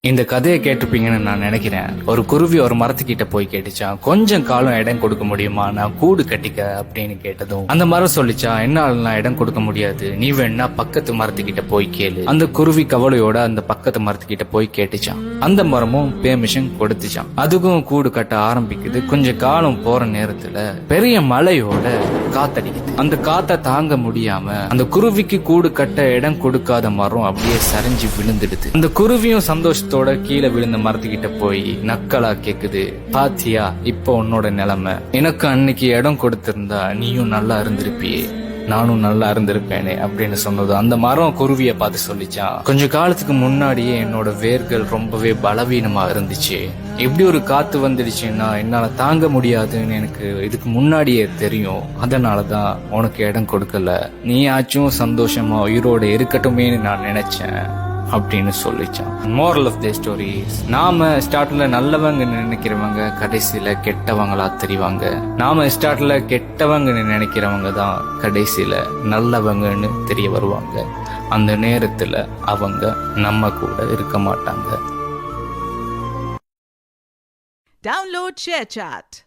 இந்த கதையை கேட்டிருப்பீங்கன்னு நான் நினைக்கிறேன். ஒரு குருவி ஒரு மரத்துக்கிட்ட போய் கேட்டுச்சான், கொஞ்சம் காலம் இடம் கொடுக்க முடியுமா, நான் கூடு கட்டிக்க அப்படின்னு கேட்டதும் அந்த மரம் சொல்லிச்சா, என்னால இடம் கொடுக்க முடியாது, நீ வேணா பக்கத்து மரத்துக்கிட்ட போய் கேளு. அந்த குருவி கவலையோட அந்த பக்கத்து மரத்துக்கிட்ட போய் கேட்டுச்சான். அந்த மரமும் பெர்மிஷன் கொடுத்துச்சான். அதுக்கும் கூடு கட்ட ஆரம்பிக்குது. கொஞ்சம் காலம் போற நேரத்துல பெரிய மழையோட காத்தடிக்குது. அந்த காத்த தாங்க முடியாம அந்த குருவிக்கு கூடு கட்ட இடம் கொடுக்காத மரம் அப்படியே சரிஞ்சு விழுந்துடுது. அந்த குருவியும் சந்தோஷத்தோட கீழே விழுந்த மரத்துக்கிட்ட போய் நக்கலா கேக்குது, பாத்தியா இப்போ உன்னோட நிலைமை, எனக்கு அன்னைக்கு இடம் கொடுத்திருந்தா நீயும் நல்லா இருந்திருப்பியே, நானும் நல்லா இருந்திருப்பேனே அப்படின்னு சொன்னது. அந்த மரம் குருவிய பார்த்து சொல்லிச்சான், கொஞ்ச காலத்துக்கு முன்னாடியே என்னோட வேர்கள் ரொம்பவே பலவீனமா இருந்துச்சு. எப்படி ஒரு காத்து வந்துடுச்சுன்னா என்னால தாங்க முடியாதுன்னு எனக்கு இதுக்கு முன்னாடியே தெரியும். அதனாலதான் உனக்கு இடம் கொடுக்கல, நீயாச்சும் சந்தோஷமா உயிரோட இருக்கட்டுமேன்னு நான் நினைச்சேன் அப்படின்னு சொல்லிச்சான். மோரல் ஆஃப் தி ஸ்டோரி, நாம ஸ்டார்ட்ல நல்லவங்க நினைக்கிறவங்க கடைசியில கெட்டவங்களா தெரிவாங்க. நாம ஸ்டார்ட்ல கெட்டவங்க நினைக்கிறவங்க தான் கடைசியில நல்லவங்கன்னு தெரிய வருவாங்க. அந்த நேரத்துல அவங்க நம்ம கூட இருக்க மாட்டாங்க. Download ShareChat.